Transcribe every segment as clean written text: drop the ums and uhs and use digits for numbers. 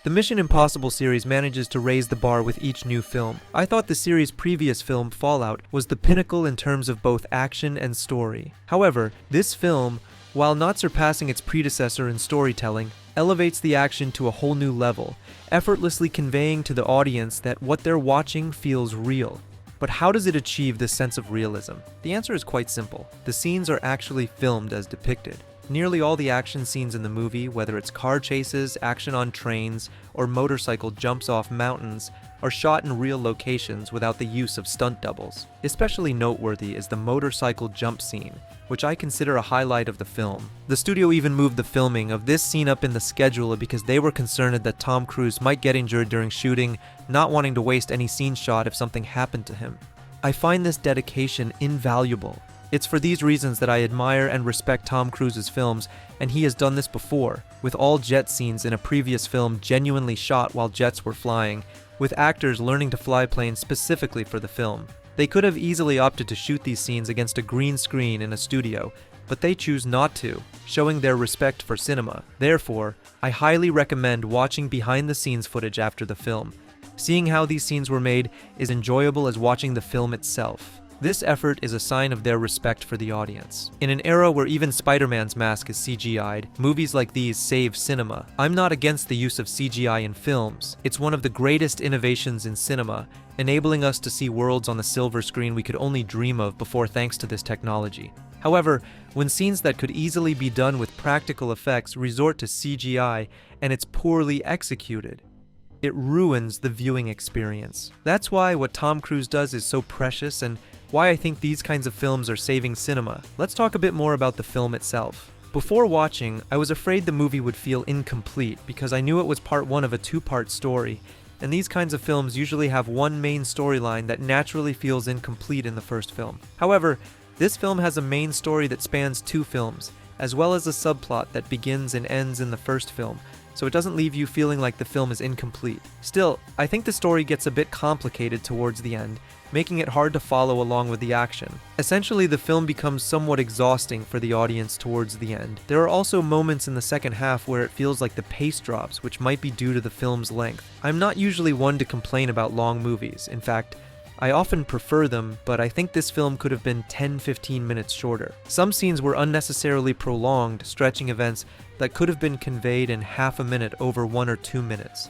The Mission Impossible series manages to raise the bar with each new film. I thought the series' previous film, Fallout, was the pinnacle in terms of both action and story. However, this film, while not surpassing its predecessor in storytelling, elevates the action to a whole new level, effortlessly conveying to the audience that what they're watching feels real. But how does it achieve this sense of realism? The answer is quite simple. The scenes are actually filmed as depicted. Nearly all the action scenes in the movie, whether it's car chases, action on trains, or motorcycle jumps off mountains, are shot in real locations without the use of stunt doubles. Especially noteworthy is the motorcycle jump scene, which I consider a highlight of the film. The studio even moved the filming of this scene up in the schedule because they were concerned that Tom Cruise might get injured during shooting, not wanting to waste any scene shot if something happened to him. I find this dedication invaluable. It's for these reasons that I admire and respect Tom Cruise's films, and he has done this before, with all jet scenes in a previous film genuinely shot while jets were flying, with actors learning to fly planes specifically for the film. They could have easily opted to shoot these scenes against a green screen in a studio, but they choose not to, showing their respect for cinema. Therefore, I highly recommend watching behind-the-scenes footage after the film. Seeing how these scenes were made is enjoyable as watching the film itself. This effort is a sign of their respect for the audience. In an era where even Spider-Man's mask is CGI'd, movies like these save cinema. I'm not against the use of CGI in films. It's one of the greatest innovations in cinema, enabling us to see worlds on the silver screen we could only dream of before thanks to this technology. However, when scenes that could easily be done with practical effects resort to CGI and it's poorly executed, it ruins the viewing experience. That's why what Tom Cruise does is so precious and why I think these kinds of films are saving cinema. Let's talk a bit more about the film itself. Before watching, I was afraid the movie would feel incomplete because I knew it was part one of a two-part story, and these kinds of films usually have one main storyline that naturally feels incomplete in the first film. However, this film has a main story that spans two films, as well as a subplot that begins and ends in the first film, so it doesn't leave you feeling like the film is incomplete. Still, I think the story gets a bit complicated towards the end, making it hard to follow along with the action. Essentially, the film becomes somewhat exhausting for the audience towards the end. There are also moments in the second half where it feels like the pace drops, which might be due to the film's length. I'm not usually one to complain about long movies. In fact, I often prefer them, but I think this film could have been 10-15 minutes shorter. Some scenes were unnecessarily prolonged, stretching events that could have been conveyed in half a minute over 1 or 2 minutes.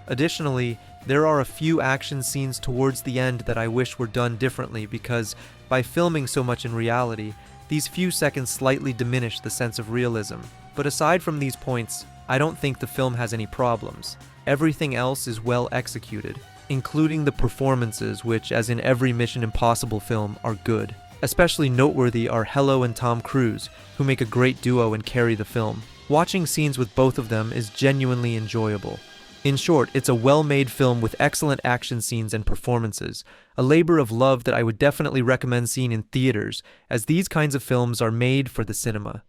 Additionally, there are a few action scenes towards the end that I wish were done differently because, by filming so much in reality, these few seconds slightly diminish the sense of realism. But aside from these points, I don't think the film has any problems. Everything else is well executed, including the performances which, as in every Mission Impossible film, are good. Especially noteworthy are Hello and Tom Cruise, who make a great duo and carry the film. Watching scenes with both of them is genuinely enjoyable. In short, it's a well-made film with excellent action scenes and performances, a labor of love that I would definitely recommend seeing in theaters, as these kinds of films are made for the cinema.